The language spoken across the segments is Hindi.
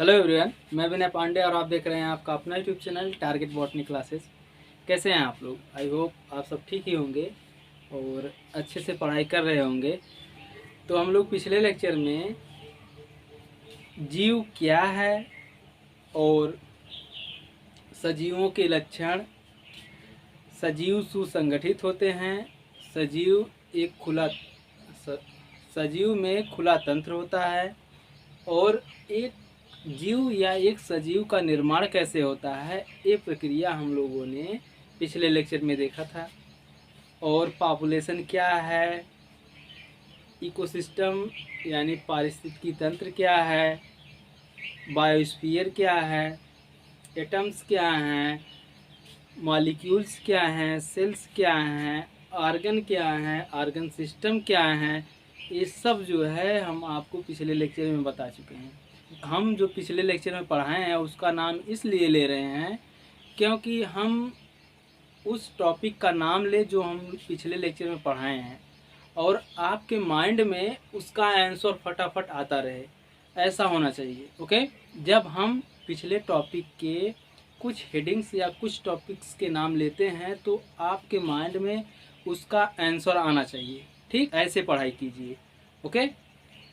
हेलो एवरीवन, मैं विनय पांडे और आप देख रहे हैं आपका अपना YouTube channel target botany classes. कैसे हैं आप लोग? आई होप आप सब ठीक ही होंगे और अच्छे से पढ़ाई कर रहे होंगे। तो हम लोग पिछले लेक्चर में जीव क्या है और सजीवों के लक्षण, सजीव सुसंगठित होते हैं, सजीव में खुला तंत्र होता है और एक जीव या एक सजीव का निर्माण कैसे होता है, ये प्रक्रिया हम लोगों ने पिछले लेक्चर में देखा था। और पॉपुलेशन क्या है, इकोसिस्टम यानी पारिस्थितिकी तंत्र क्या है, बायोस्फीयर क्या है, एटम्स क्या हैं, मॉलिक्यूल्स क्या हैं, सेल्स क्या हैं, ऑर्गन क्या हैं, ऑर्गन सिस्टम क्या हैं, ये सब जो है हम आपको पिछले लेक्चर में बता चुके हैं। हम जो पिछले लेक्चर में पढ़ाए हैं उसका नाम इसलिए ले रहे हैं क्योंकि हम उस टॉपिक का नाम ले जो हम पिछले लेक्चर में पढ़ाए हैं और आपके माइंड में उसका आंसर फटाफट आता रहे, ऐसा होना चाहिए। ओके, जब हम पिछले टॉपिक के कुछ हेडिंग्स या कुछ टॉपिक्स के नाम लेते हैं तो आपके माइंड में उसका आंसर आना चाहिए। ठीक, ऐसे पढ़ाई कीजिए। ओके,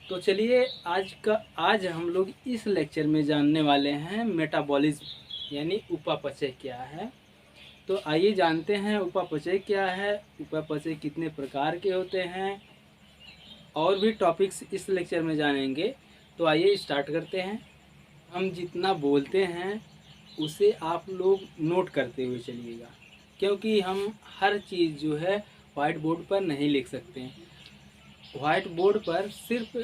तो चलिए आज हम लोग इस लेक्चर में जानने वाले हैं मेटाबॉलिज्म यानी उपापचय क्या है। तो आइए जानते हैं उपापचय क्या है, उपापचय कितने प्रकार के होते हैं, और भी टॉपिक्स इस लेक्चर में जानेंगे। तो आइए स्टार्ट करते हैं। हम जितना बोलते हैं उसे आप लोग नोट करते हुए चलिएगा, क्योंकि हम हर चीज़ जो है वाइट बोर्ड पर नहीं लिख सकते हैं। वाइट बोर्ड पर सिर्फ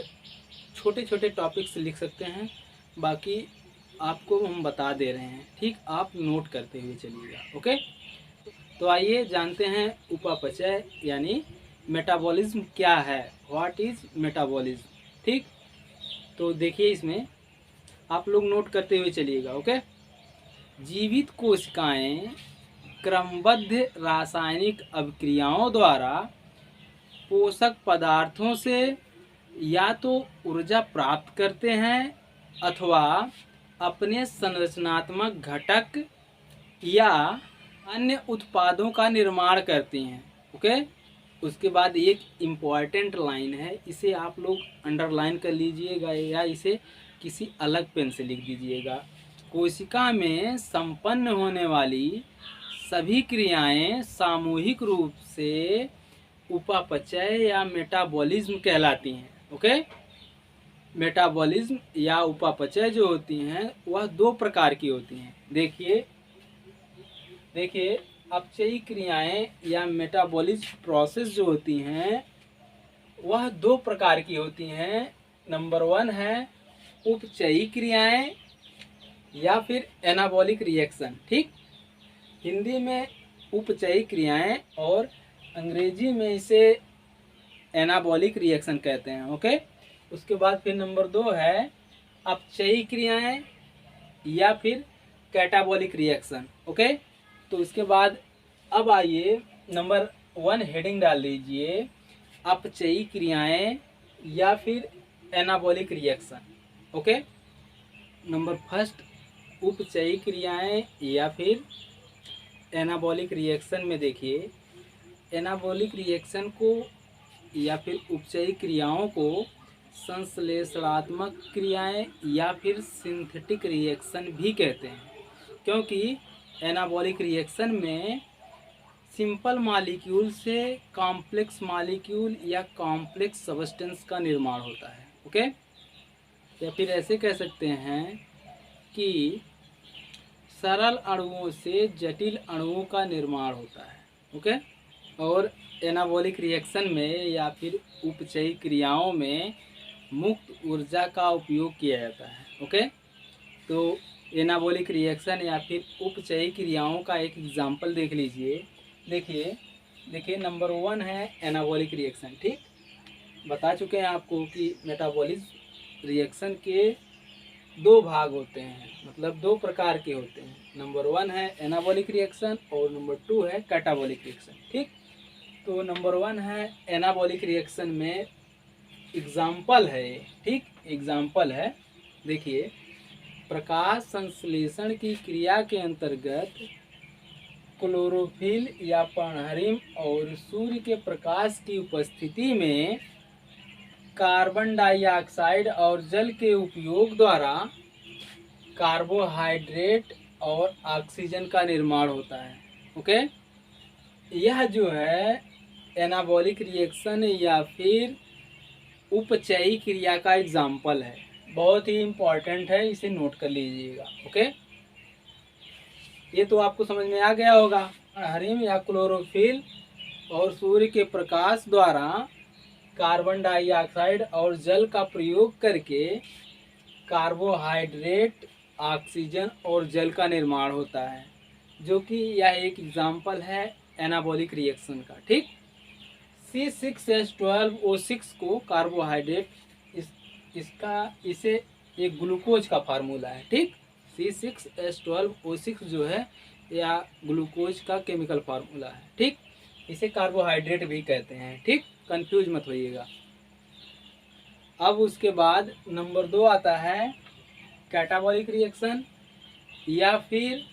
छोटे छोटे टॉपिक्स लिख सकते हैं, बाकी आपको हम बता दे रहे हैं। ठीक, आप नोट करते हुए चलिएगा। ओके, तो आइए जानते हैं उपापचय यानी मेटाबॉलिज्म क्या है, व्हाट इज़ मेटाबॉलिज्म। ठीक, तो देखिए इसमें आप लोग नोट करते हुए चलिएगा। ओके, जीवित कोशिकाएं क्रमबद्ध रासायनिक अभिक्रियाओं द्वारा पोषक पदार्थों से या तो ऊर्जा प्राप्त करते हैं अथवा अपने संरचनात्मक घटक या अन्य उत्पादों का निर्माण करती हैं। ओके, उसके बाद एक इम्पॉर्टेंट लाइन है, इसे आप लोग अंडरलाइन कर लीजिएगा या इसे किसी अलग पेन से लिख दीजिएगा। कोशिका में संपन्न होने वाली सभी क्रियाएं सामूहिक रूप से उपापचय या मेटाबॉलिज्म कहलाती हैं। ओके, मेटाबॉलिज्म या उपापचय जो होती हैं वह दो प्रकार की होती हैं। देखिए अपचयी क्रियाएं या मेटाबॉलिज्म प्रोसेस जो होती हैं वह दो प्रकार की होती हैं। नंबर 1 है उपचयी क्रियाएं या फिर एनाबॉलिक रिएक्शन। ठीक, हिंदी में उपचयी क्रियाएं और अंग्रेजी में इसे एनाबॉलिक रिएक्शन कहते हैं। ओके, उसके बाद फिर नंबर 2 है अपचयी क्रियाएं या फिर कैटाबॉलिक रिएक्शन। ओके, तो इसके बाद अब आइए नंबर 1 हेडिंग डाल दीजिए, अपचयी क्रियाएं या फिर एनाबॉलिक रिएक्शन। ओके, नंबर 1 उपचयी क्रियाएं या फिर एनाबॉलिक रिएक्शन में देखिए, एनाबॉलिक रिएक्शन को या फिर उपचयी क्रियाओं को संश्लेषणात्मक क्रियाएं या फिर सिंथेटिक रिएक्शन भी कहते हैं, क्योंकि एनाबॉलिक रिएक्शन में सिंपल मॉलिक्यूल से कॉम्प्लेक्स मॉलिक्यूल या कॉम्प्लेक्स सब्सटेंस का निर्माण होता है। ओके, या फिर ऐसे कह सकते हैं कि सरल अणुओं से जटिल अणुओं का निर्माण होता है। ओके, और एनाबॉलिक रिएक्शन में या फिर उपचयी क्रियाओं में मुक्त ऊर्जा का उपयोग किया जाता है। ओके, तो एनाबॉलिक रिएक्शन या फिर उपचयी क्रियाओं का एक एग्जांपल देख लीजिए। देखिए नंबर 1 है एनाबॉलिक रिएक्शन। ठीक, बता चुके हैं आपको कि मेटाबॉलिज्म रिएक्शन के दो भाग होते हैं, मतलब दो प्रकार के होते हैं। नंबर 1 है एनाबॉलिक रिएक्शन और नंबर 2 है कैटाबॉलिक रिएक्शन। ठीक, तो नंबर 1 है एनाबॉलिक रिएक्शन में एग्जाम्पल है। ठीक, एग्जाम्पल है। देखिए प्रकाश संश्लेषण की क्रिया के अंतर्गत क्लोरोफिल या पर्णहरिम और सूर्य के प्रकाश की उपस्थिति में कार्बन डाइऑक्साइड और जल के उपयोग द्वारा कार्बोहाइड्रेट और ऑक्सीजन का निर्माण होता है। ओके, यह जो है एनाबॉलिक रिएक्शन या फिर उपचयी क्रिया का एग्जाम्पल है। बहुत ही इम्पॉर्टेंट है, इसे नोट कर लीजिएगा। ओके, ये तो आपको समझ में आ गया होगा। हरिम या क्लोरोफिल और सूर्य के प्रकाश द्वारा कार्बन डाइऑक्साइड और जल का प्रयोग करके कार्बोहाइड्रेट, ऑक्सीजन और जल का निर्माण होता है, जो कि यह एक एग्जाम्पल है एनाबॉलिक रिएक्शन का। ठीक, C6H12O6 को कार्बोहाइड्रेट, इसे एक ग्लूकोज का फार्मूला है। ठीक, C6H12O6 जो है या ग्लूकोज का केमिकल फार्मूला है। ठीक, इसे कार्बोहाइड्रेट भी कहते हैं। ठीक, कंफ्यूज मत होइएगा। अब उसके बाद नंबर 2 आता है कैटाबॉलिक रिएक्शन या फिर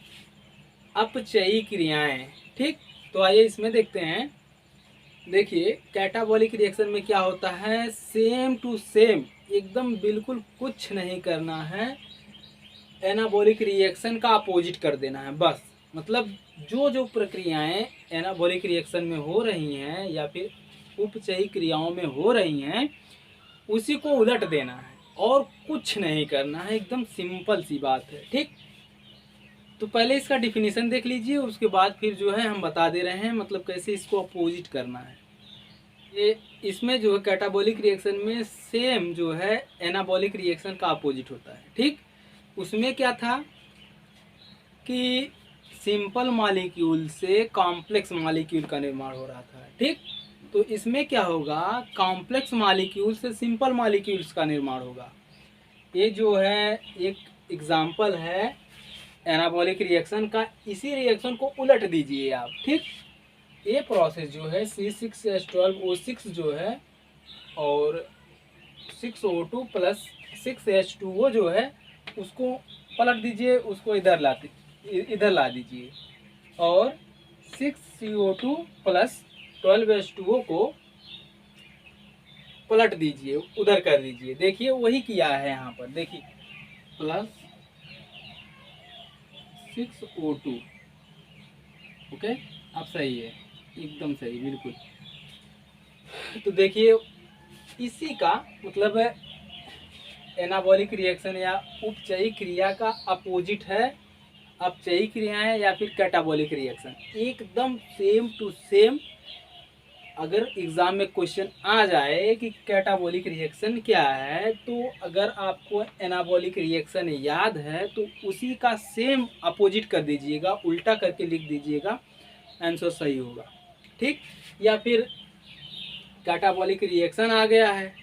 अपचयी क्रियाएं। ठीक, तो आइए इसमें देखते हैं। देखिए, कैटाबॉलिक रिएक्शन में क्या होता है, सेम टू सेम, एकदम बिल्कुल कुछ नहीं करना है, एनाबॉलिक रिएक्शन का अपोजिट कर देना है बस। मतलब जो जो प्रक्रियाएं एनाबॉलिक रिएक्शन में हो रही हैं या फिर उपचयी क्रियाओं में हो रही हैं, उसी को उलट देना है और कुछ नहीं करना है। एकदम सिंपल सी बात है। ठीक, तो पहले इसका डिफिनीशन देख लीजिए, उसके बाद फिर जो है हम बता दे रहे हैं मतलब कैसे इसको अपोजिट करना है। ये इसमें जो है कैटाबॉलिक रिएक्शन में सेम जो है एनाबॉलिक रिएक्शन का अपोजिट होता है। ठीक, उसमें क्या था कि सिंपल मॉलिक्यूल से कॉम्प्लेक्स मॉलिक्यूल का निर्माण हो रहा था। ठीक, तो इसमें क्या होगा, कॉम्प्लेक्स मॉलिक्यूल से सिंपल मॉलिक्यूल्स का निर्माण होगा। ये जो है एक एग्जाम्पल है एनाबॉलिक रिएक्शन का। इसी रिएक्शन को उलट दीजिए आप। ठीक, ये प्रोसेस जो है C6H12O6 जो है और 6O2 प्लस 6H2O जो है, उसको पलट दीजिए, उसको इधर ला दीजिए और 6CO2 प्लस 12H2O को पलट दीजिए, उधर कर दीजिए। देखिए वही किया है यहाँ पर। देखिए प्लस 6O2। ओके, अब सही है, एकदम सही, बिल्कुल। तो देखिए इसी का मतलब है एनाबॉलिक रिएक्शन या उपचयी क्रिया का अपोजिट है अपचयी क्रियाएं या फिर कैटाबॉलिक रिएक्शन। एकदम सेम टू सेम। अगर एग्जाम में क्वेश्चन आ जाए कि कैटाबॉलिक रिएक्शन क्या है, तो अगर आपको एनाबॉलिक रिएक्शन याद है तो उसी का सेम अपोजिट कर दीजिएगा, उल्टा करके लिख दीजिएगा, आंसर सही होगा। ठीक, या फिर कैटाबॉलिक रिएक्शन आ गया है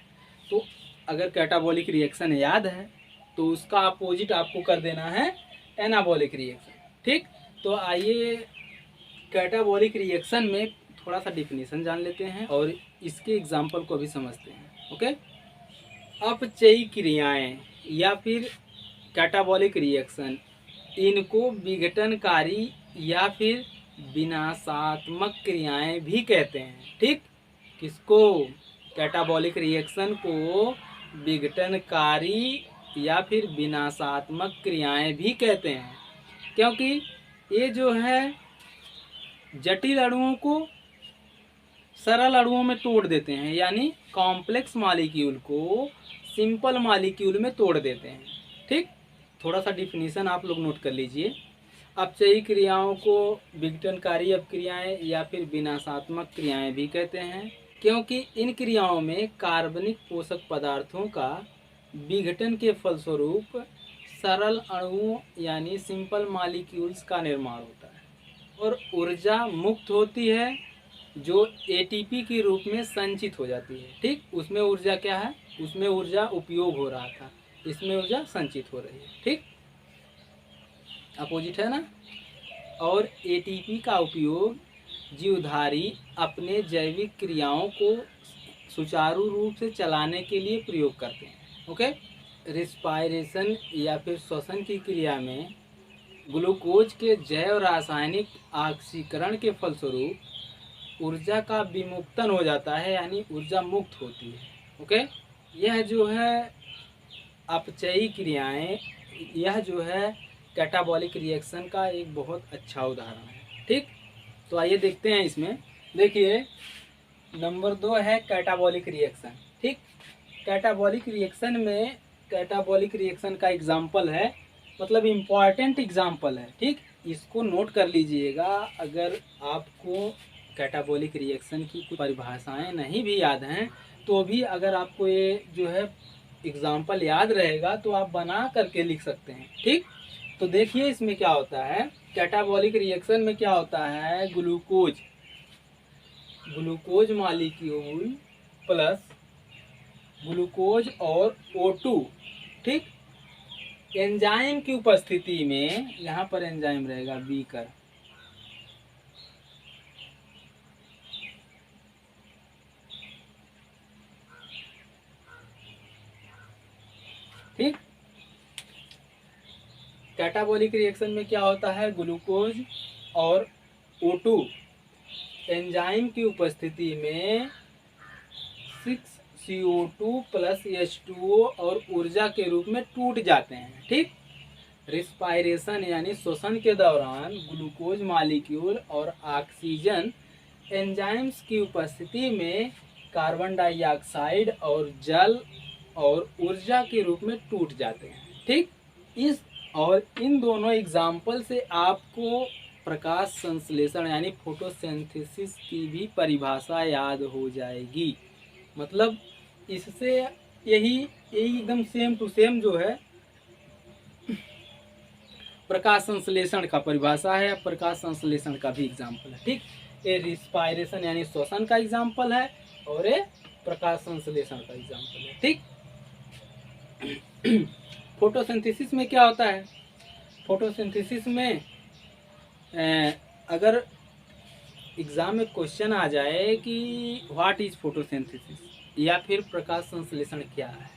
तो अगर कैटाबॉलिक रिएक्शन याद है तो उसका अपोजिट आपको कर देना है एनाबॉलिक रिएक्शन। ठीक, तो आइए कैटाबॉलिक रिएक्शन में थोड़ा सा डिफिनीशन जान लेते हैं और इसके एग्जाम्पल को भी समझते हैं। ओके, अपचयी क्रियाएं या फिर कैटाबॉलिक रिएक्शन, इनको विघटनकारी या फिर विनाशात्मक क्रियाएं भी कहते हैं। ठीक, किसको, कैटाबॉलिक रिएक्शन को विघटनकारी या फिर विनाशात्मक क्रियाएं भी कहते हैं, क्योंकि ये जो है जटिल अणुओं को सरल अणुओं में तोड़ देते हैं, यानी कॉम्प्लेक्स मॉलिक्यूल को सिंपल मॉलिक्यूल में तोड़ देते हैं। ठीक, थोड़ा सा डिफिनीशन आप लोग नोट कर लीजिए। अपचयी क्रियाओं को विघटनकारी अपक्रियाएं या फिर विनाशात्मक क्रियाएं भी कहते हैं, क्योंकि इन क्रियाओं में कार्बनिक पोषक पदार्थों का विघटन के फलस्वरूप सरल अणुओं यानी सिंपल मॉलिक्यूल्स का निर्माण होता है और ऊर्जा मुक्त होती है, जो एटीपी के रूप में संचित हो जाती है। ठीक, उसमें ऊर्जा क्या है, उसमें ऊर्जा उपयोग हो रहा था, इसमें ऊर्जा संचित हो रही है। ठीक, अपोजिट है ना। और एटीपी का उपयोग जीवधारी अपने जैविक क्रियाओं को सुचारू रूप से चलाने के लिए प्रयोग करते हैं। ओके, रिस्पायरेशन या फिर श्वसन की क्रिया में ग्लूकोज के जैव रासायनिक ऑक्सीकरण के फलस्वरूप ऊर्जा का विमुक्तन हो जाता है, यानी ऊर्जा मुक्त होती है। ओके, यह जो है अपचयी क्रियाएं, यह जो है कैटाबॉलिक रिएक्शन का एक बहुत अच्छा उदाहरण है। ठीक, तो आइए देखते हैं इसमें। देखिए, नंबर 2 है कैटाबॉलिक रिएक्शन। ठीक, कैटाबॉलिक रिएक्शन में, कैटाबॉलिक रिएक्शन का एग्जाम्पल है, मतलब इम्पॉर्टेंट एग्जाम्पल है। ठीक, इसको नोट कर लीजिएगा। अगर आपको कैटाबॉलिक रिएक्शन की कुछ परिभाषाएं नहीं भी याद हैं, तो भी अगर आपको ये जो है एग्जाम्पल याद रहेगा तो आप बना करके लिख सकते हैं। ठीक, तो देखिए इसमें क्या होता है। कैटाबॉलिक रिएक्शन में क्या होता है, ग्लूकोज मॉलिक्यूल प्लस ग्लूकोज और O2, ठीक, एंजाइम की उपस्थिति में, यहाँ पर एंजाइम रहेगा बीकर, ठीक। कैटाबॉलिक रिएक्शन में क्या होता है, ग्लूकोज और O2 एंजाइम की उपस्थिति में 6CO2 प्लस H2O और ऊर्जा के रूप में टूट जाते हैं। ठीक, रिस्पायरेशन यानी श्वसन के दौरान ग्लूकोज मॉलिक्यूल और ऑक्सीजन एंजाइम्स की उपस्थिति में कार्बन डाइऑक्साइड और जल और ऊर्जा के रूप में टूट जाते हैं। ठीक, इस और इन दोनों एग्जाम्पल से आपको प्रकाश संश्लेषण यानी फोटोसिंथेसिस की भी परिभाषा याद हो जाएगी। मतलब इससे यही एकदम सेम टू सेम जो है प्रकाश संश्लेषण का परिभाषा है, प्रकाश संश्लेषण का भी एग्जाम्पल है। ठीक, ये रिस्पायरेशन यानी श्वसन का एग्जाम्पल है और ये प्रकाश संश्लेषण का एग्जाम्पल है। ठीक, फोटोसिंथेसिस में क्या होता है, फोटोसिंथेसिस में अगर एग्जाम में क्वेश्चन आ जाए कि व्हाट इज फोटोसिंथेसिस या फिर प्रकाश संश्लेषण क्या है,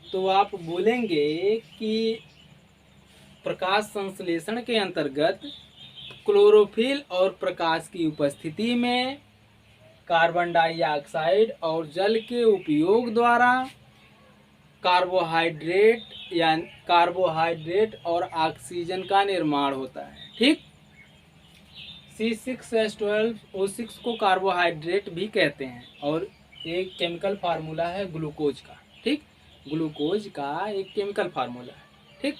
तो आप बोलेंगे कि प्रकाश संश्लेषण के अंतर्गत क्लोरोफिल और प्रकाश की उपस्थिति में कार्बन डाइऑक्साइड और जल के उपयोग द्वारा कार्बोहाइड्रेट और ऑक्सीजन का निर्माण होता है। ठीक, C6H12O6 को कार्बोहाइड्रेट भी कहते हैं और एक केमिकल फार्मूला है ग्लूकोज का। ठीक, ग्लूकोज का एक केमिकल फार्मूला है। ठीक,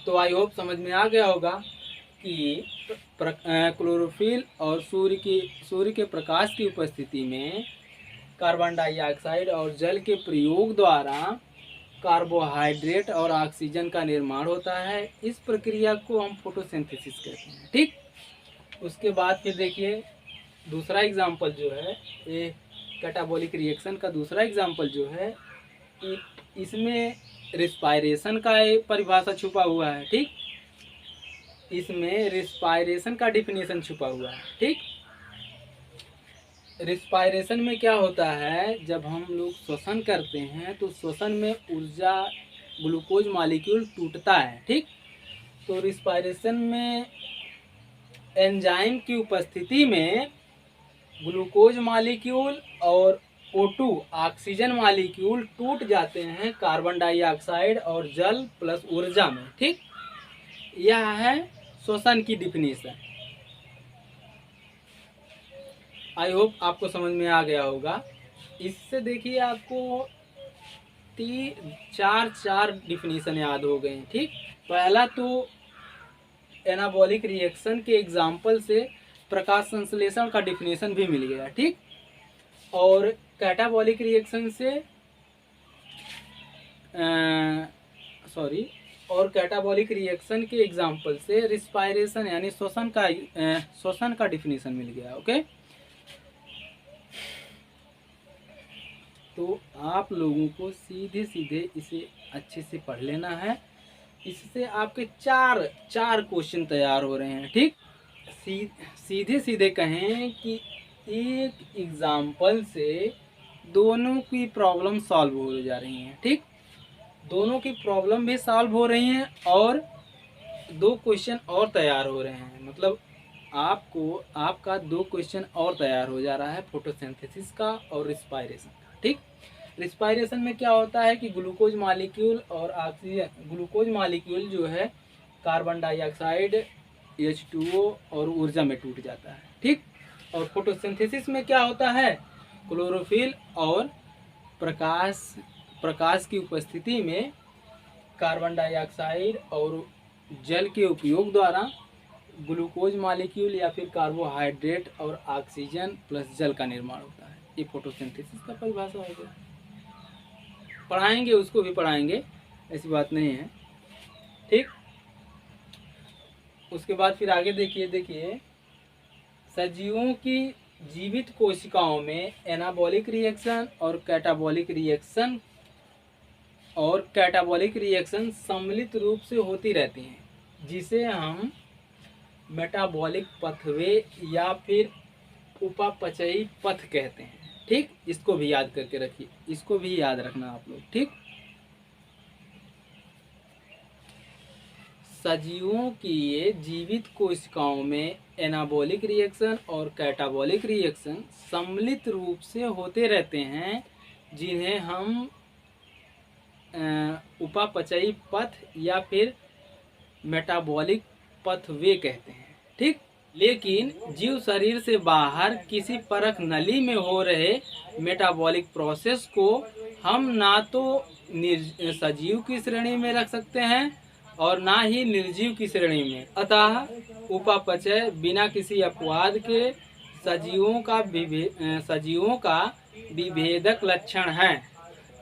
तो आई होप समझ में आ गया होगा कि क्लोरोफिल और सूर्य के प्रकाश की उपस्थिति में कार्बन डाइऑक्साइड और जल के प्रयोग द्वारा कार्बोहाइड्रेट और ऑक्सीजन का निर्माण होता है। इस प्रक्रिया को हम फोटोसिंथेसिस कहते हैं। ठीक, उसके बाद फिर देखिए दूसरा एग्जाम्पल जो है, ये कैटाबॉलिक रिएक्शन का दूसरा एग्जाम्पल जो है, इसमें रिस्पायरेशन का एक परिभाषा छुपा हुआ है। ठीक, इसमें रिस्पायरेशन का डिफिनेशन छुपा हुआ है। ठीक, रिस्पायरेशन में क्या होता है, जब हम लोग श्वसन करते हैं तो श्वसन में ऊर्जा ग्लूकोज मॉलिक्यूल टूटता है। ठीक, तो रिस्पायरेशन में एंजाइम की उपस्थिति में ग्लूकोज मॉलिक्यूल और O2 ऑक्सीजन मॉलिक्यूल टूट जाते हैं कार्बन डाइऑक्साइड और जल प्लस ऊर्जा में। ठीक, यह है श्वसन की डिफिनेशन। आई होप आपको समझ में आ गया होगा। इससे देखिए आपको चार डिफिनेशन याद हो गए। ठीक, पहला तो एनाबॉलिक रिएक्शन के एग्जाम्पल से प्रकाश संश्लेषण का डिफिनेशन भी मिल गया। ठीक, और कैटाबॉलिक रिएक्शन से और कैटाबॉलिक रिएक्शन के एग्जाम्पल से रिस्पायरेशन यानी श्वसन का डिफिनेशन मिल गया। ओके, तो आप लोगों को सीधे सीधे इसे अच्छे से पढ़ लेना है। इससे आपके चार क्वेश्चन तैयार हो रहे हैं। ठीक, सीधे सीधे कहें कि एक एग्जाम्पल से दोनों की प्रॉब्लम सॉल्व हो जा रही हैं। ठीक, दोनों की प्रॉब्लम भी सॉल्व हो रही हैं और 2 क्वेश्चन और तैयार हो रहे हैं। मतलब आपका 2 क्वेश्चन और तैयार हो जा रहा है, फोटोसिंथेसिस का और रिस्पायरेशन का। ठीक, रिस्पायरेशन में क्या होता है कि ग्लूकोज मॉलिक्यूल और ऑक्सीजन, ग्लूकोज मॉलिक्यूल जो है कार्बन डाइऑक्साइड H2O और ऊर्जा में टूट जाता है। ठीक, और फोटोसिंथेसिस में क्या होता है, क्लोरोफिल और प्रकाश की उपस्थिति में कार्बन डाइऑक्साइड और जल के उपयोग द्वारा ग्लूकोज मॉलिक्यूल या फिर कार्बोहाइड्रेट और ऑक्सीजन प्लस जल का निर्माण होता है। ये फोटोसिंथेसिस का परिभाषा हो गया। पढ़ाएंगे, उसको भी पढ़ाएंगे, ऐसी बात नहीं है। ठीक, उसके बाद फिर आगे देखिए सजीवों की जीवित कोशिकाओं में एनाबॉलिक रिएक्शन और कैटाबॉलिक रिएक्शन सम्मिलित रूप से होती रहती हैं, जिसे हम मेटाबॉलिक पथवे या फिर उपापचयी पथ कहते हैं। ठीक, इसको भी याद करके रखिए, इसको भी याद रखना आप लोग। ठीक, सजीवों की ये जीवित कोशिकाओं में एनाबॉलिक रिएक्शन और कैटाबॉलिक रिएक्शन सम्मिलित रूप से होते रहते हैं, जिन्हें हम उपापचयी पथ या फिर मेटाबॉलिक पथवे कहते हैं। ठीक, लेकिन जीव शरीर से बाहर किसी परख नली में हो रहे मेटाबॉलिक प्रोसेस को हम ना तो सजीव की श्रेणी में रख सकते हैं और ना ही निर्जीव की श्रेणी में। अतः उपापचय बिना किसी अपवाद के सजीवों का विभेदक लक्षण है,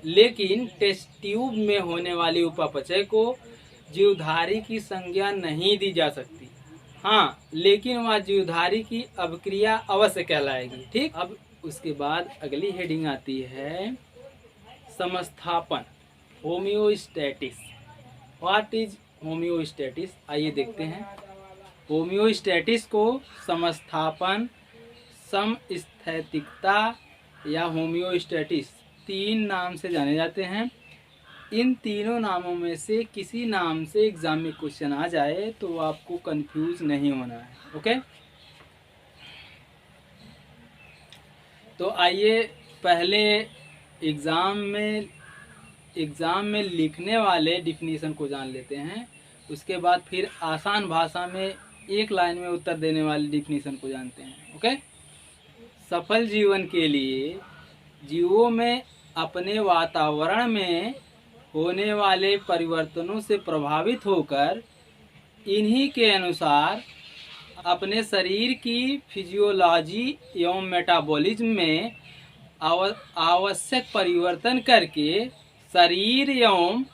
लेकिन टेस्ट ट्यूब में होने वाली उपापचय को जीवधारी की संज्ञा नहीं दी जा सकती। हाँ, लेकिन वह जीवधारी की अभिक्रिया अवश्य कहलाएगी। ठीक, अब उसके बाद अगली हेडिंग आती है समस्थापन, होम्योस्टैटिस। What is होम्योस्टैटिस? आइए देखते हैं। होम्योस्टैटिस को समस्थापन, समस्थैतिकता या होम्योस्टैटिस 3 नाम से जाने जाते हैं। इन तीनों नामों में से किसी नाम से एग्जाम में क्वेश्चन आ जाए तो आपको कंफ्यूज नहीं होना है। ओके, तो आइए पहले एग्ज़ाम में लिखने वाले डिफिनीशन को जान लेते हैं, उसके बाद फिर आसान भाषा में एक लाइन में उत्तर देने वाले डिफिनीशन को जानते हैं। ओके, सफल जीवन के लिए जीवों में अपने वातावरण में होने वाले परिवर्तनों से प्रभावित होकर इन्हीं के अनुसार अपने शरीर की फिजियोलॉजी एवं मेटाबॉलिज्म में आवश्यक परिवर्तन करके शरीर एवं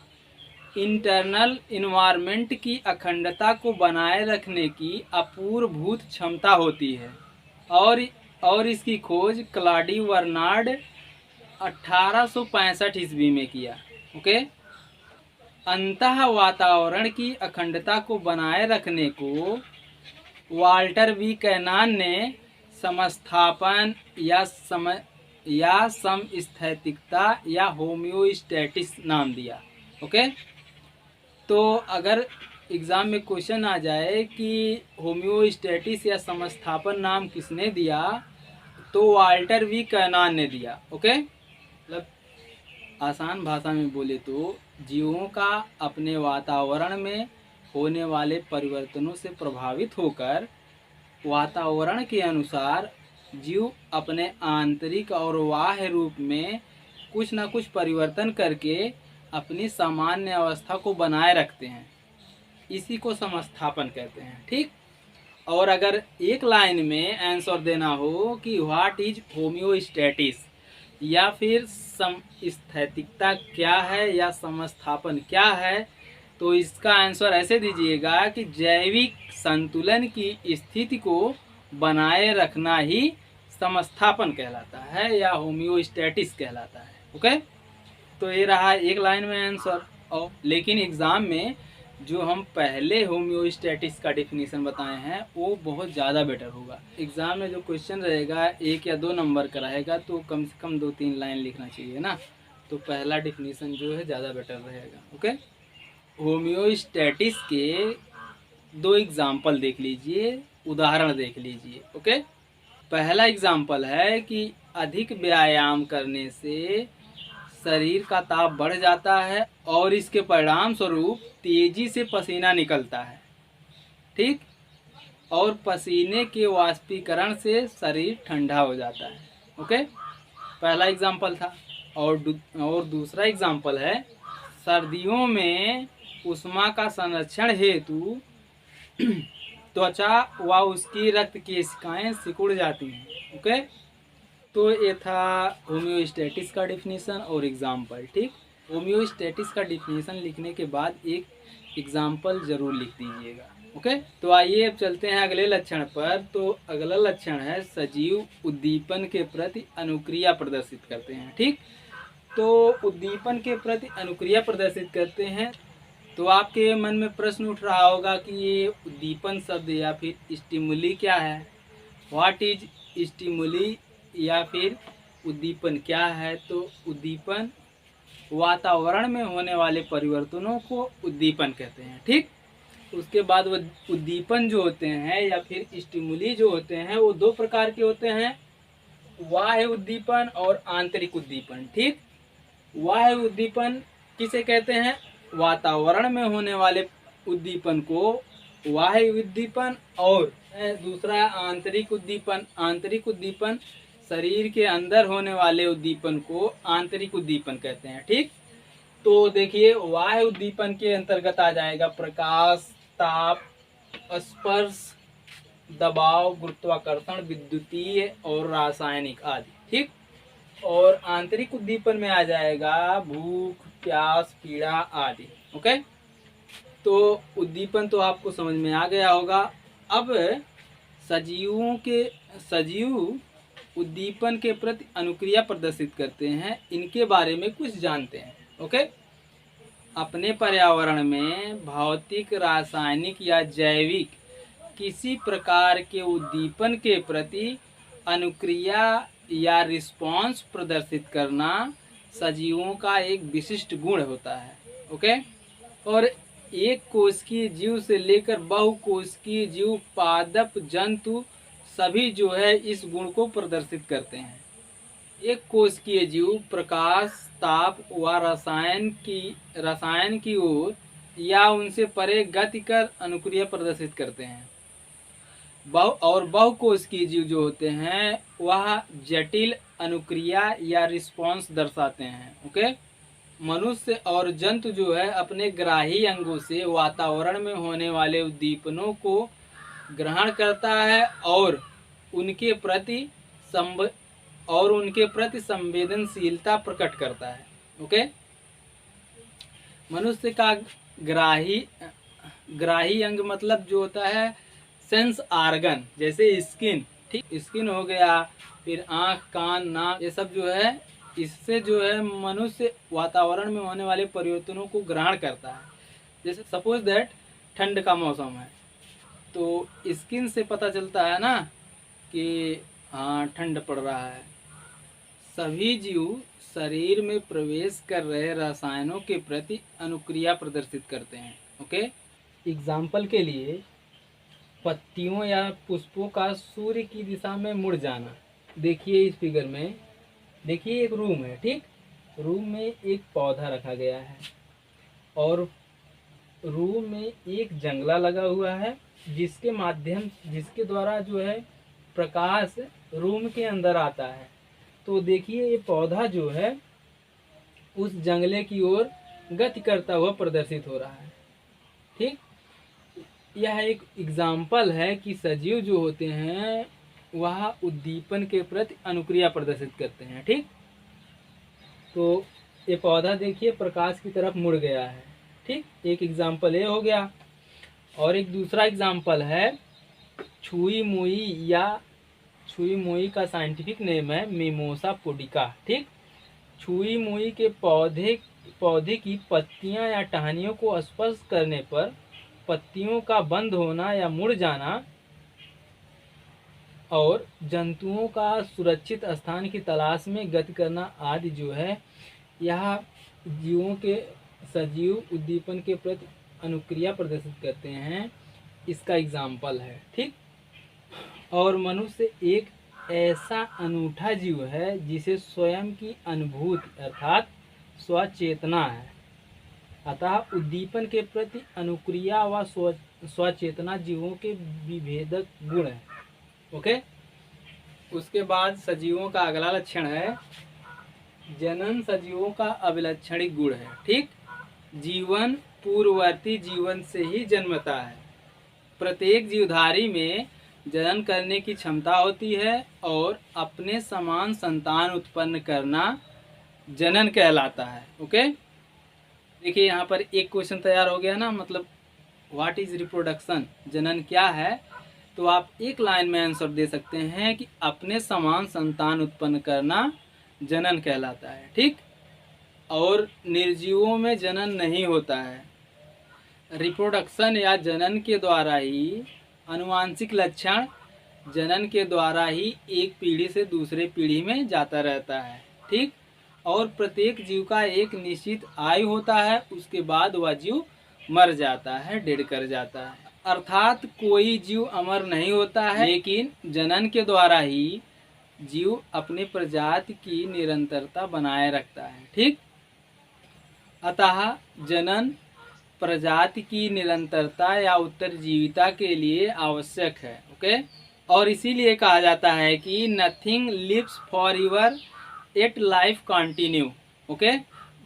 इंटरनल इन्वायरमेंट की अखंडता को बनाए रखने की अपूर्वभूत क्षमता होती है। और इसकी खोज क्लॉडी बर्नार्ड 1865 ईस्वी में किया। ओके, अंतः वातावरण की अखंडता को बनाए रखने को वाल्टर वी कैनान ने समस्थापन या समस्थैतिकता या होम्योस्टैटिस नाम दिया। ओके, तो अगर एग्ज़ाम में क्वेश्चन आ जाए कि होम्योस्टैटिस या समस्थापन नाम किसने दिया, तो वाल्टर वी कैनान ने दिया। ओके, मतलब आसान भाषा में बोले तो जीवों का अपने वातावरण में होने वाले परिवर्तनों से प्रभावित होकर वातावरण के अनुसार जीव अपने आंतरिक और बाह्य रूप में कुछ न कुछ परिवर्तन करके अपनी सामान्य अवस्था को बनाए रखते हैं। इसी को समस्थापन कहते हैं। ठीक, और अगर एक लाइन में आंसर देना हो कि व्हाट इज होम्योस्टैटिस या फिर समस्थैतिकता क्या है या समस्थापन क्या है, तो इसका आंसर ऐसे दीजिएगा कि जैविक संतुलन की स्थिति को बनाए रखना ही समस्थापन कहलाता है या होम्योस्टैटिस कहलाता है। ओके, तो ये रहा एक लाइन में आंसर। और लेकिन एग्ज़ाम में जो हम पहले होम्योस्टैटिक्स का डिफिनीशन बताए हैं वो बहुत ज़्यादा बेटर होगा। एग्ज़ाम में जो क्वेश्चन रहेगा 1 या 2 नंबर का रहेगा तो कम से कम 2-3 लाइन लिखना चाहिए ना। तो पहला डिफिनीशन जो है ज़्यादा बेटर रहेगा। ओके, होम्योस्टैटिक्स के 2 एग्जाम्पल देख लीजिए, उदाहरण देख लीजिए। ओके, पहला एग्जाम्पल है कि अधिक व्यायाम करने से शरीर का ताप बढ़ जाता है और इसके परिणाम स्वरूप तेजी से पसीना निकलता है। ठीक, और पसीने के वाष्पीकरण से शरीर ठंडा हो जाता है। ओके, पहला एग्जाम्पल था। और दूसरा एग्जाम्पल है, सर्दियों में उष्मा का संरक्षण हेतु त्वचा व उसकी रक्त केशिकाएं सिकुड़ जाती हैं। ओके, तो ये था होम्योस्टैटिक्स का डिफिनीशन और एग्जाम्पल। ठीक, होम्योस्टैटिक्स का डिफिनीशन लिखने के बाद एक एग्जाम्पल ज़रूर लिख दीजिएगा। ओके, तो आइए अब चलते हैं अगले लक्षण पर। तो अगला लक्षण है सजीव उद्दीपन के प्रति अनुक्रिया प्रदर्शित करते हैं। ठीक, तो उद्दीपन के प्रति अनुक्रिया प्रदर्शित करते हैं तो आपके मन में प्रश्न उठ रहा होगा कि ये उद्दीपन शब्द या फिर स्टिमुली क्या है। व्हाट इज स्टिमुली या फिर उद्दीपन क्या है। तो उद्दीपन वातावरण में होने वाले परिवर्तनों को उद्दीपन कहते हैं। ठीक, उसके बाद वो उद्दीपन जो होते हैं या फिर स्टिमुली जो होते हैं वो 2 प्रकार के होते हैं, बाह्य उद्दीपन और आंतरिक उद्दीपन। ठीक, बाह्य उद्दीपन किसे कहते हैं, वातावरण में होने वाले उद्दीपन को बाह्य उद्दीपन, और दूसरा आंतरिक उद्दीपन। आंतरिक उद्दीपन शरीर के अंदर होने वाले उद्दीपन को आंतरिक उद्दीपन कहते हैं। ठीक, तो देखिए बाह्य उद्दीपन के अंतर्गत आ जाएगा प्रकाश, ताप, स्पर्श, दबाव, गुरुत्वाकर्षण, विद्युतीय और रासायनिक आदि। ठीक, और आंतरिक उद्दीपन में आ जाएगा भूख, प्यास, पीड़ा आदि। ओके, तो उद्दीपन तो आपको समझ में आ गया होगा। अब सजीव उद्दीपन के प्रति अनुक्रिया प्रदर्शित करते हैं, इनके बारे में कुछ जानते हैं। ओके, अपने पर्यावरण में भौतिक, रासायनिक या जैविक किसी प्रकार के उद्दीपन के प्रति अनुक्रिया या रिस्पॉन्स प्रदर्शित करना सजीवों का एक विशिष्ट गुण होता है। ओके, और एक कोशिकीय जीव से लेकर बहुकोशिकीय जीव, पादप, जंतु सभी जो है इस गुण को प्रदर्शित करते हैं। एक कोशिकीय जीव प्रकाश, ताप व रसायन की ओर या उनसे परे गति कर अनुक्रिया प्रदर्शित करते हैं। बहुकोशिकीय जीव जो होते हैं वह जटिल अनुक्रिया या रिस्पॉन्स दर्शाते हैं। ओके, मनुष्य और जंतु जो है अपने ग्राही अंगों से वातावरण में होने वाले उद्दीपनों को ग्रहण करता है और उनके प्रति संवेदनशीलता प्रकट करता है। ओके, मनुष्य का ग्राही अंग मतलब जो होता है सेंस आर्गन, जैसे स्किन। ठीक, स्किन हो गया, फिर आँख, कान, नाक, ये सब जो है इससे जो है मनुष्य वातावरण में होने वाले परिवर्तनों को ग्रहण करता है। जैसे सपोज दैट ठंड का मौसम है तो स्किन से पता चलता है ना कि हाँ ठंड पड़ रहा है। सभी जीव शरीर में प्रवेश कर रहे रसायनों के प्रति अनुक्रिया प्रदर्शित करते हैं। ओके, एग्जाम्पल के लिए पत्तियों या पुष्पों का सूर्य की दिशा में मुड़ जाना। देखिए इस फिगर में, देखिए एक रूम है। ठीक, रूम में एक पौधा रखा गया है और रूम में एक जंगला लगा हुआ है जिसके द्वारा जो है प्रकाश रूम के अंदर आता है। तो देखिए ये पौधा जो है उस जंगले की ओर गति करता हुआ प्रदर्शित हो रहा है। ठीक, यह एक एग्जाम्पल है कि सजीव जो होते हैं वह उद्दीपन के प्रति अनुक्रिया प्रदर्शित करते हैं। ठीक, तो ये पौधा देखिए प्रकाश की तरफ मुड़ गया है। ठीक, एक एग्जाम्पल ये हो गया। और एक दूसरा एग्जाम्पल है छुई मुई का साइंटिफिक नेम है मिमोसा पुडिका। ठीक, छुई मुई के पौधे पौधे की पत्तियां या टहनियों को स्पर्श करने पर पत्तियों का बंद होना या मुड़ जाना और जंतुओं का सुरक्षित स्थान की तलाश में गति करना आदि जो है, यह जीवों के सजीव उद्दीपन के प्रति अनुक्रिया प्रदर्शित करते हैं। इसका एग्जाम्पल है, ठीक। और मनुष्य एक ऐसा अनूठा जीव है जिसे स्वयं की अनुभूति अर्थात स्वचेतना है। अतः उद्दीपन के प्रति अनुक्रिया व स्वचेतना जीवों के विभेदक गुण है। ओके। उसके बाद सजीवों का अगला लक्षण है जनन। सजीवों का अभिलक्षणिक गुण है, ठीक। जीवन पूर्ववर्ती जीवन से ही जन्मता है। प्रत्येक जीवधारी में जनन करने की क्षमता होती है और अपने समान संतान उत्पन्न करना जनन कहलाता है। ओके। देखिए यहाँ पर एक क्वेश्चन तैयार हो गया ना, मतलब व्हाट इज रिप्रोडक्शन, जनन क्या है। तो आप एक लाइन में आंसर दे सकते हैं कि अपने समान संतान उत्पन्न करना जनन कहलाता है, ठीक। और निर्जीवों में जनन नहीं होता है। रिप्रोडक्शन या जनन के द्वारा ही आनुवांशिक लक्षण जनन के द्वारा ही एक पीढ़ी से दूसरे पीढ़ी में जाता रहता है, ठीक। और प्रत्येक जीव का एक निश्चित आयु होता है, उसके बाद वह जीव मर जाता है, डेड कर जाता है। अर्थात कोई जीव अमर नहीं होता है, लेकिन जनन के द्वारा ही जीव अपनी प्रजाति की निरंतरता बनाए रखता है, ठीक। अतः जनन प्रजाति की निरंतरता या उत्तरजीविता के लिए आवश्यक है। ओके। और इसीलिए कहा जाता है कि nothing lives for ever at life continue. Okay.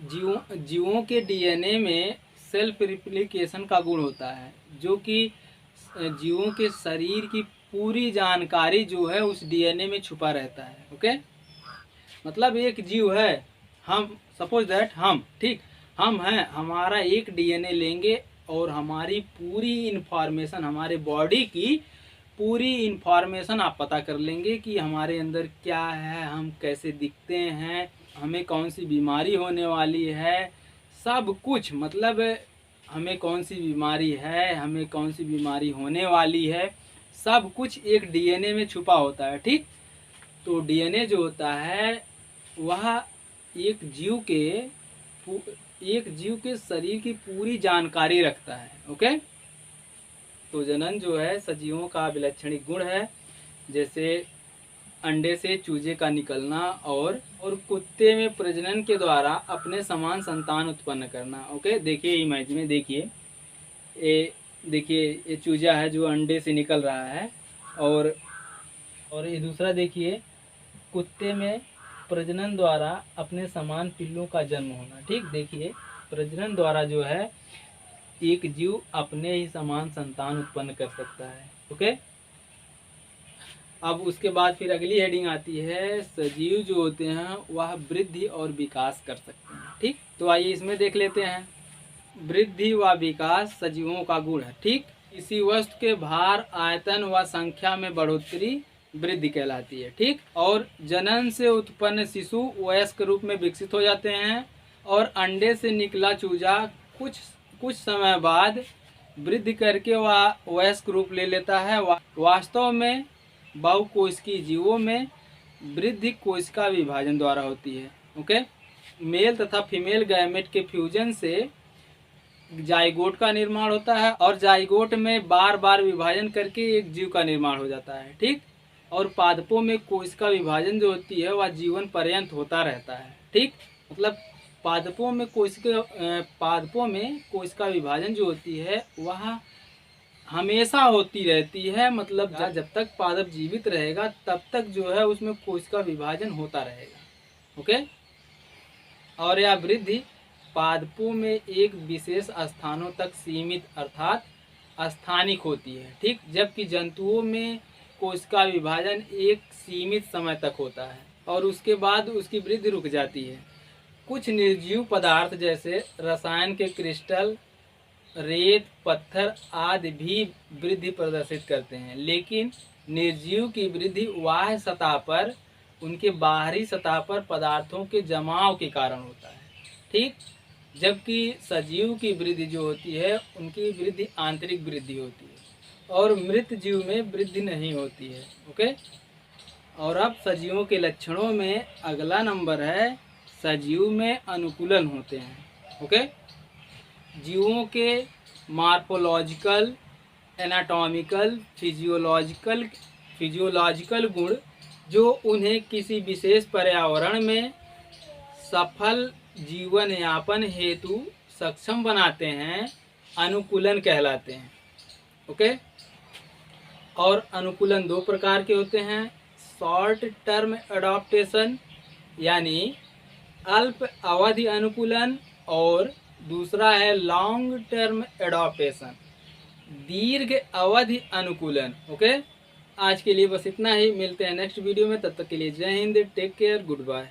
जीवों के डीएनए में सेल्फ रिप्लिकेशन का गुण होता है, जो कि जीवों के शरीर की पूरी जानकारी जो है उस डीएनए में छुपा रहता है। ओके। मतलब एक जीव है, हम सपोज दैट हम, ठीक, हम हैं, हमारा एक डीएनए लेंगे और हमारी पूरी इन्फॉर्मेशन, हमारे बॉडी की पूरी इन्फॉर्मेशन आप पता कर लेंगे कि हमारे अंदर क्या है, हम कैसे दिखते हैं, हमें कौन सी बीमारी होने वाली है, सब कुछ। मतलब हमें कौन सी बीमारी है, हमें कौन सी बीमारी होने वाली है, सब कुछ एक डीएनए में छुपा होता है, ठीक। तो डीएनए जो होता है वह एक जीव के शरीर की पूरी जानकारी रखता है। ओके। तो जनन जो है सजीवों का विलक्षणिक गुण है, जैसे अंडे से चूजे का निकलना और कुत्ते में प्रजनन के द्वारा अपने समान संतान उत्पन्न करना। ओके। देखिए इमेज में, देखिए ये चूजा है जो अंडे से निकल रहा है, और ये दूसरा देखिए कुत्ते में प्रजनन द्वारा अपने समान पिल्लों का जन्म होना, ठीक। देखिए प्रजनन द्वारा जो है एक जीव अपने ही समान संतान उत्पन्न कर सकता है। ओके। अब उसके बाद फिर अगली हेडिंग आती है सजीव जो होते हैं वह वृद्धि और विकास कर सकते हैं, ठीक। तो आइए इसमें देख लेते हैं। वृद्धि व विकास सजीवों का गुण है, ठीक। किसी वस्तु के भार, आयतन व संख्या में बढ़ोतरी वृद्धि कहलाती है, ठीक। और जनन से उत्पन्न शिशु वयस्क रूप में विकसित हो जाते हैं, और अंडे से निकला चूजा कुछ समय बाद वृद्धि करके वह वयस्क रूप ले लेता है। वास्तव में बहुकोशिकीय जीवों में वृद्धि कोशिका विभाजन द्वारा होती है। ओके। मेल तथा फीमेल गैमेट के फ्यूजन से जाइगोट का निर्माण होता है, और जाइगोट में बार बार विभाजन करके एक जीव का निर्माण हो जाता है, ठीक। और पादपों में कोशिका विभाजन जो होती है वह जीवन पर्यंत होता रहता है, ठीक। मतलब पादपों में कोशिका विभाजन जो होती है वह हमेशा होती रहती है। मतलब जब तक पादप जीवित रहेगा तब तक जो है उसमें कोशिका विभाजन होता रहेगा। ओके। और यह वृद्धि पादपों में एक विशेष स्थानों तक सीमित अर्थात स्थानिक होती है, ठीक। जबकि जंतुओं में कोशिका विभाजन एक सीमित समय तक होता है और उसके बाद उसकी वृद्धि रुक जाती है। कुछ निर्जीव पदार्थ जैसे रसायन के क्रिस्टल, रेत, पत्थर आदि भी वृद्धि प्रदर्शित करते हैं, लेकिन निर्जीव की वृद्धि बाह्य सतह पर, उनके बाहरी सतह पर पदार्थों के जमाव के कारण होता है, ठीक। जबकि सजीव की वृद्धि जो होती है उनकी वृद्धि आंतरिक वृद्धि होती है और मृत जीव में वृद्धि नहीं होती है। ओके। और अब सजीवों के लक्षणों में अगला नंबर है, सजीव में अनुकूलन होते हैं। ओके। जीवों के मार्फोलॉजिकल, एनाटॉमिकल, फिजियोलॉजिकल गुण जो उन्हें किसी विशेष पर्यावरण में सफल जीवन यापन हेतु सक्षम बनाते हैं, अनुकूलन कहलाते हैं। ओके। और अनुकूलन दो प्रकार के होते हैं, शॉर्ट टर्म एडॉप्टेशन यानी अल्प अवधि अनुकूलन, और दूसरा है लॉन्ग टर्म एडॉप्टेशन, दीर्घ अवधि अनुकूलन। ओके। आज के लिए बस इतना ही, मिलते हैं नेक्स्ट वीडियो में, तब तक के लिए जय हिंद, टेक केयर, गुड बाय।